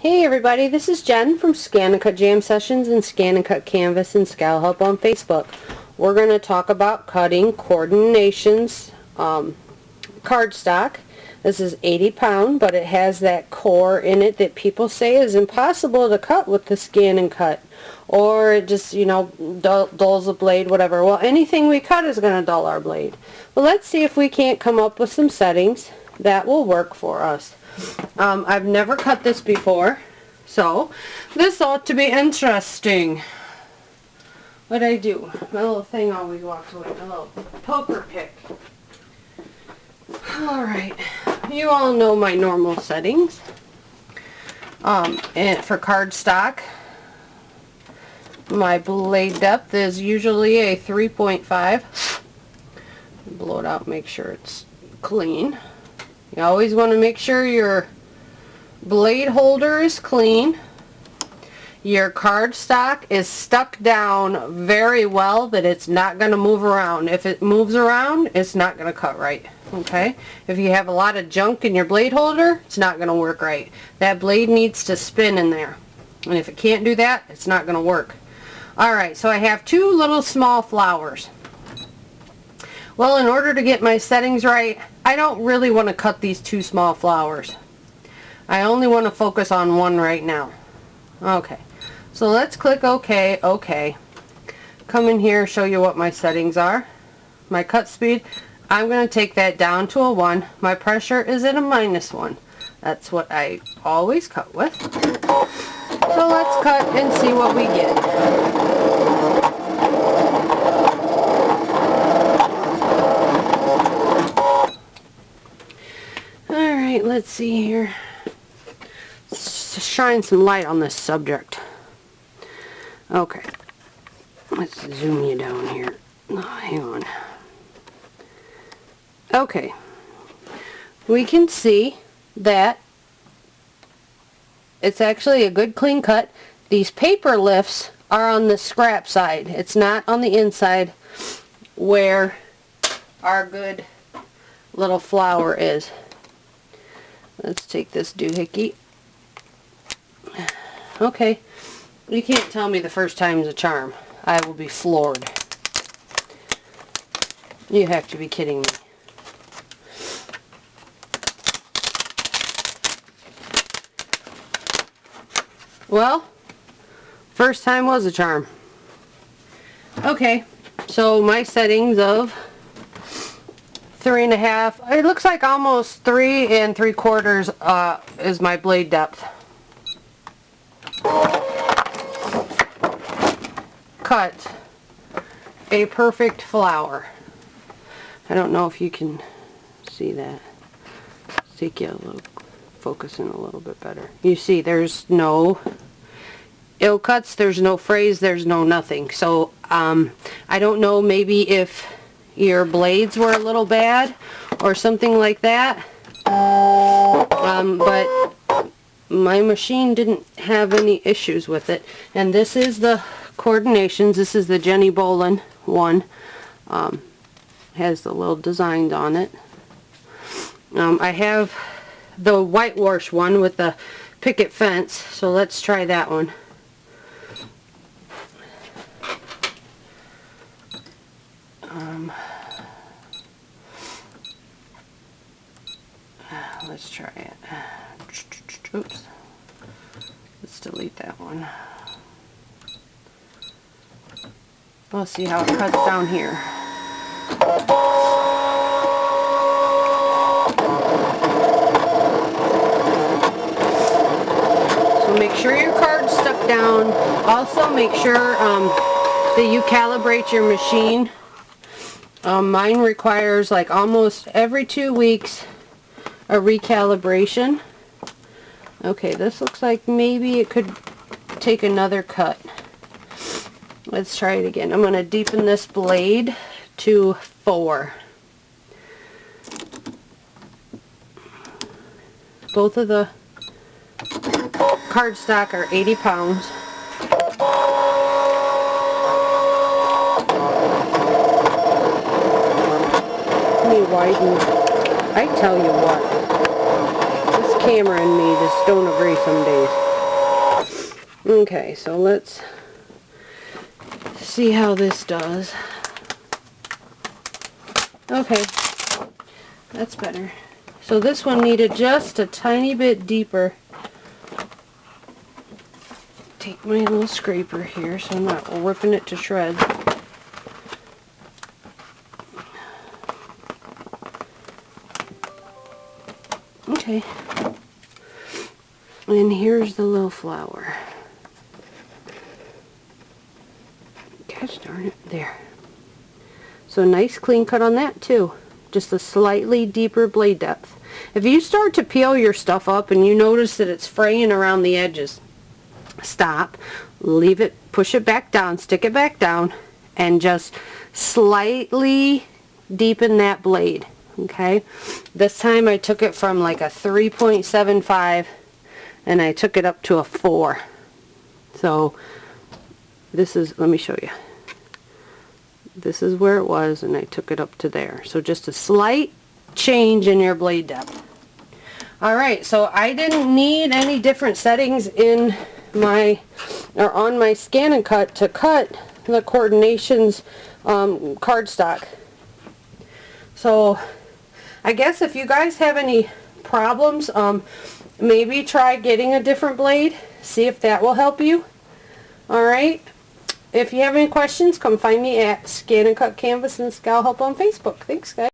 Hey everybody, this is Jen from ScanNCut Jam Sessions and ScanNCut Canvas and Scal Help on Facebook. We're going to talk about cutting Coordinations cardstock. This is 80 pound, but it has that core in it that people say is impossible to cut with the ScanNCut. Or it just, dulls the blade, whatever. Well, anything we cut is going to dull our blade. Well, let's see if we can't come up with some settings that will work for us. I've never cut this before, so this ought to be interesting. What'd I do? My little thing always walks away, my little poker pick. Alright, you all know my normal settings. And for cardstock, my blade depth is usually a 3.5. Blow it out, make sure it's clean. You always want to make sure your blade holder is clean. Your cardstock is stuck down very well, that it's not going to move around. If it moves around, it's not going to cut right. Okay? If you have a lot of junk in your blade holder, it's not going to work right. That blade needs to spin in there. And if it can't do that, it's not going to work. Alright, so I have two little small flowers. Well, in order to get my settings right, I don't really want to cut these two small flowers. I only want to focus on one right now. Okay, so let's click OK, OK. Come in here, show you what my settings are. My cut speed, I'm going to take that down to a 1. My pressure is at a -1. That's what I always cut with. So let's cut and see what we get. Alright, let's see here. Let's shine some light on this subject. Okay. Let's zoom you down here. Oh, hang on. Okay. We can see that it's actually a good clean cut. These paper lifts are on the scrap side. It's not on the inside where our good little flower is. Let's take this doohickey. Okay, you can't tell me the first time's a charm. I will be floored. You have to be kidding me. Well, first time was a charm. Okay, so my settings of 3.5, it looks like almost 3 3/4 is my blade depth. Cut a perfect flower. I don't know if you can see that. Let's take you a little, focus in a little bit better. You see there's no ill cuts, there's no frays, there's no nothing. So I don't know, maybe if your blades were a little bad or something like that, but my machine didn't have any issues with it. And this is the Coordinations. This is the Jenny Bolin one. Has the little designs on it. I have the whitewash one with the picket fence, so let's try that one. Let's try it. Oops. Let's delete that one. We'll see how it cuts down here. So make sure your card's stuck down. Also make sure that you calibrate your machine. Mine requires like almost every 2 weeks a recalibration. Okay, this looks like maybe it could take another cut. Let's try it again. I'm going to deepen this blade to 4. Both of the cardstock are 80 pounds. Let me widen. I tell you what, this camera and me just don't agree some days. Okay, so let's see how this does. Okay, that's better. So this one needed just a tiny bit deeper. Take my little scraper here so I'm not ripping it to shreds. Okay. And here's the little flower. Gosh darn it. There. So nice clean cut on that too. Just a slightly deeper blade depth. If you start to peel your stuff up and you notice that it's fraying around the edges, stop, leave it, push it back down, stick it back down, and just slightly deepen that blade. Okay? This time I took it from like a 3.75 and I took it up to a 4. So this is, let me show you. This is where it was, and I took it up to there. So just a slight change in your blade depth. Alright, so I didn't need any different settings in my, or on my ScanNCut to cut the Coordinations cardstock. So I guess if you guys have any problems, maybe try getting a different blade. See if that will help you. Alright. If you have any questions, come find me at ScanNCut Canvas and Scal Help on Facebook. Thanks, guys.